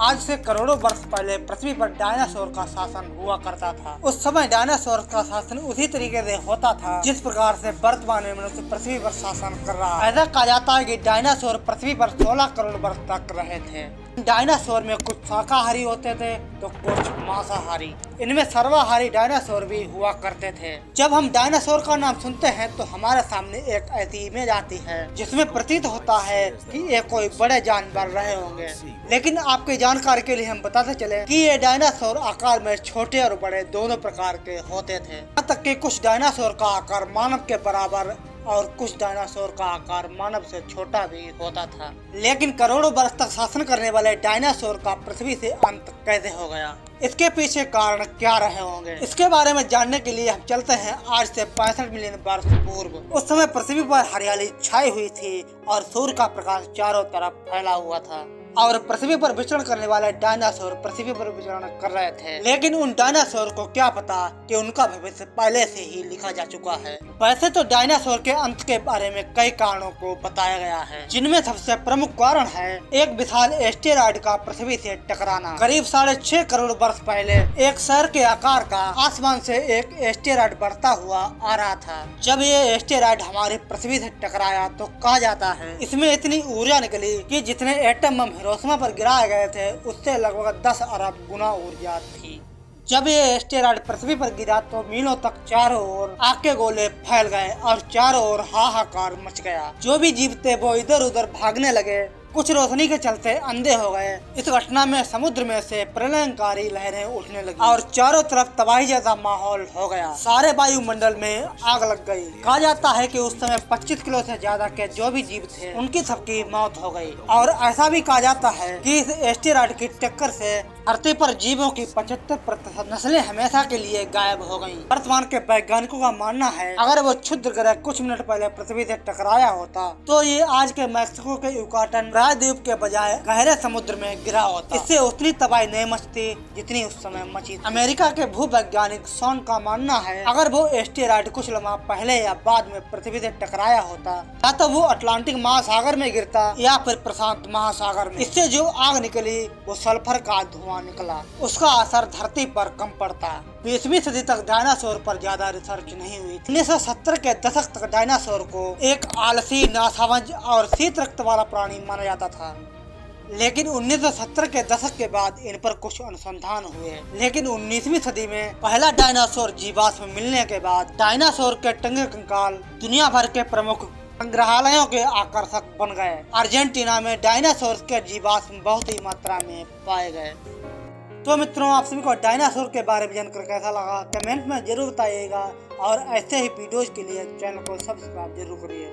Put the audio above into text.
आज से करोड़ों वर्ष पहले पृथ्वी पर डायनासोर का शासन हुआ करता था। उस समय डायनासोर का शासन उसी तरीके से होता था जिस प्रकार से वर्तमान में मनुष्य पृथ्वी पर शासन कर रहा है। ऐसा कहा जाता है कि डायनासोर पृथ्वी पर 16 करोड़ वर्ष तक रहे थे। डायनासोर में कुछ शाकाहारी होते थे तो कुछ मांसाहारी। इनमें सर्वाहारी डायनासोर भी हुआ करते थे। जब हम डायनासोर का नाम सुनते हैं तो हमारे सामने एक ऐसी इमेज आती है जिसमें प्रतीत होता है कि ये कोई बड़े जानवर रहे होंगे। लेकिन आपकी जानकारी के लिए हम बताते चले कि ये डायनासोर आकार में छोटे और बड़े दोनों प्रकार के होते थे। यहाँ तक कि कुछ डायनासोर का आकार मानव के बराबर और कुछ डायनासोर का आकार मानव से छोटा भी होता था। लेकिन करोड़ों वर्ष तक शासन करने वाले डायनासोर का पृथ्वी से अंत कैसे हो गया, इसके पीछे कारण क्या रहे होंगे, इसके बारे में जानने के लिए हम चलते हैं आज से 65 मिलियन वर्ष पूर्व। उस समय पृथ्वी पर हरियाली छाई हुई थी और सूर्य का प्रकाश चारों तरफ फैला हुआ था और पृथ्वी पर विचरण करने वाले डायनासोर पृथ्वी पर विचरण कर रहे थे। लेकिन उन डायनासोर को क्या पता कि उनका भविष्य पहले से ही लिखा जा चुका है। वैसे तो डायनासोर के अंत के बारे में कई कारणों को बताया गया है, जिनमें सबसे प्रमुख कारण है एक विशाल एस्टेरॉयड का पृथ्वी से टकराना। करीब 6.5 करोड़ वर्ष पहले एक शहर के आकार का आसमान से एक एस्टेरॉयड बढ़ता हुआ आ रहा था। जब ये एस्टेरॉयड हमारी पृथ्वी से टकराया तो कहा जाता है इसमें इतनी ऊर्जा निकली कि जितने एटम बम हिरोशिमा पर गिराए गए थे उससे लगभग 10 अरब गुना ऊर्जा थी। जब ये एस्टेरॉयड पृथ्वी पर गिरा तो मीलों तक चारों ओर आग के गोले फैल गए और चारों ओर हाहाकार मच गया। जो भी जीव थे वो इधर उधर भागने लगे, कुछ रोशनी के चलते अंधे हो गए। इस घटना में समुद्र में से प्रलयंकारी लहरें उठने लगी और चारों तरफ तबाही जैसा माहौल हो गया। सारे वायुमंडल में आग लग गई। कहा जाता है कि उस समय 25 किलो से ज्यादा के जो भी जीव थे उनकी सबकी मौत हो गई। और ऐसा भी कहा जाता है कि इस एस्टेरॉयड की टक्कर से धरती पर जीवों की 75% नस्लें हमेशा के लिए गायब हो गयी। वर्तमान के वैज्ञानिकों का मानना है अगर वो क्षुद्र ग्रह कुछ मिनट पहले पृथ्वी से टकराया होता तो ये आज के मैक्सिको के युकाटन द्वीप के बजाय गहरे समुद्र में गिरा होता। इससे उतनी तबाही नहीं मचती जितनी उस समय मची। अमेरिका के भूवैज्ञानिक सॉन का मानना है अगर वो एस्टेरॉयड कुछ लम्हा पहले या बाद में पृथ्वी से टकराया होता या तो वो अटलांटिक महासागर में गिरता या फिर प्रशांत महासागर में। इससे जो आग निकली वो सल्फर का धुआं निकला, उसका असर धरती पर कम पड़ता। 20वीं सदी तक डायनासोर पर ज्यादा रिसर्च नहीं हुई। 1970 के दशक तक डायनासोर को एक आलसी, नासमझ और शीत रक्त वाला प्राणी माना जाता था। लेकिन 1970 के दशक के बाद इन पर कुछ अनुसंधान हुए। लेकिन 19वीं सदी में पहला डायनासोर जीवाश्म मिलने के बाद डायनासोर के टंगे कंकाल दुनिया भर के प्रमुख संग्रहालयों के आकर्षक बन गए। अर्जेंटीना में डायनासोर के जीवाश्म बहुत ही मात्रा में पाए गए। तो मित्रों, आप सभी को डायनासोर के बारे में जानकर कैसा लगा कमेंट में जरूर बताइएगा और ऐसे ही वीडियोज के लिए चैनल को सब्सक्राइब जरूर करिएगा।